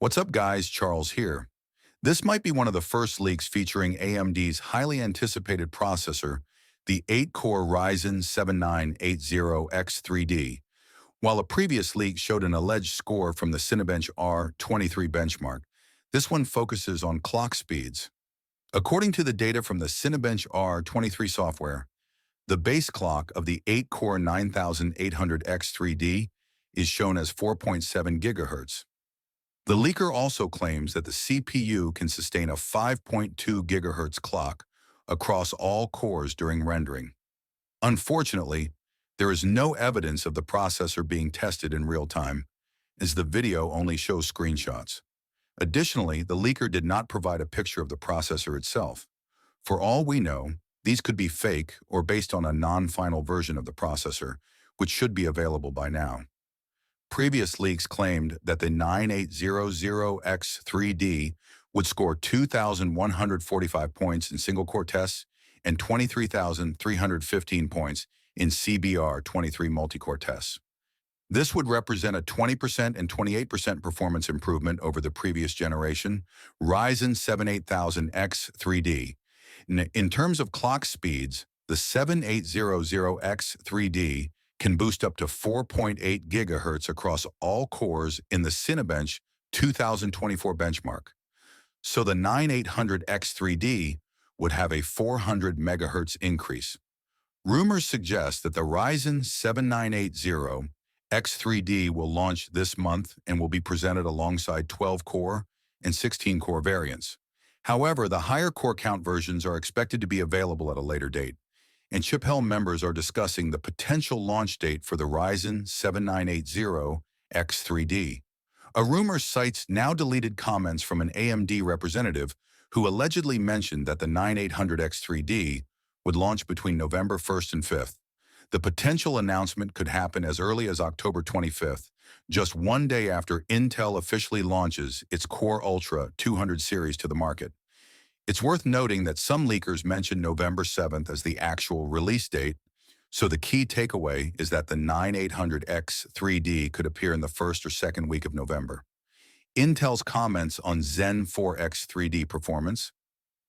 What's up guys, Charles here. This might be one of the first leaks featuring AMD's highly anticipated processor, the 8-core Ryzen 7980X3D. While a previous leak showed an alleged score from the Cinebench R23 benchmark, this one focuses on clock speeds. According to the data from the Cinebench R23 software, the base clock of the 8-core 9800X3D is shown as 4.7 GHz. The leaker also claims that the CPU can sustain a 5.2 GHz clock across all cores during rendering. Unfortunately, there is no evidence of the processor being tested in real time, as the video only shows screenshots. Additionally, the leaker did not provide a picture of the processor itself. For all we know, these could be fake or based on a non-final version of the processor, which should be available by now. Previous leaks claimed that the 9800X3D would score 2,145 points in single-core tests and 23,315 points in CBR23 multi-core tests. This would represent a 20% and 28% performance improvement over the previous generation, Ryzen 7800X3D. In terms of clock speeds, the 7800X3D can boost up to 4.8 GHz across all cores in the Cinebench 2024 benchmark. So the 9800X3D would have a 400 MHz increase. Rumors suggest that the Ryzen 7980X3D will launch this month and will be presented alongside 12-core and 16-core variants. However, the higher core count versions are expected to be available at a later date, and ChipHell members are discussing the potential launch date for the Ryzen 7980X3D. A rumor cites now-deleted comments from an AMD representative who allegedly mentioned that the 9800X3D would launch between November 1st and 5th. The potential announcement could happen as early as October 25th, just one day after Intel officially launches its Core Ultra 200 series to the market. It's worth noting that some leakers mention November 7th as the actual release date, so the key takeaway is that the 9800X3D could appear in the first or second week of November. Intel's comments on Zen 4X 3D performance.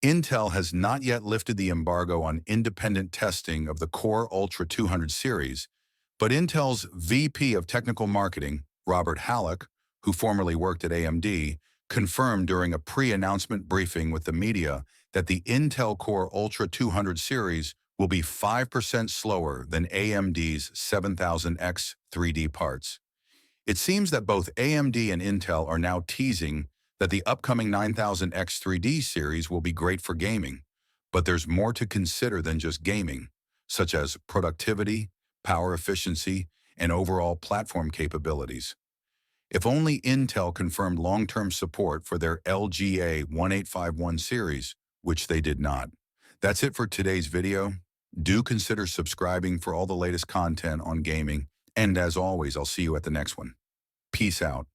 Intel has not yet lifted the embargo on independent testing of the Core Ultra 200 series, but Intel's VP of Technical Marketing, Robert Halleck, who formerly worked at AMD, confirmed during a pre-announcement briefing with the media that the Intel Core Ultra 200 series will be 5% slower than AMD's 7000X 3D parts. It seems that both AMD and Intel are now teasing that the upcoming 9000X 3D series will be great for gaming, but there's more to consider than just gaming, such as productivity, power efficiency, and overall platform capabilities. If only Intel confirmed long-term support for their LGA 1851 series, which they did not. That's it for today's video. Do consider subscribing for all the latest content on gaming, and as always, I'll see you at the next one. Peace out.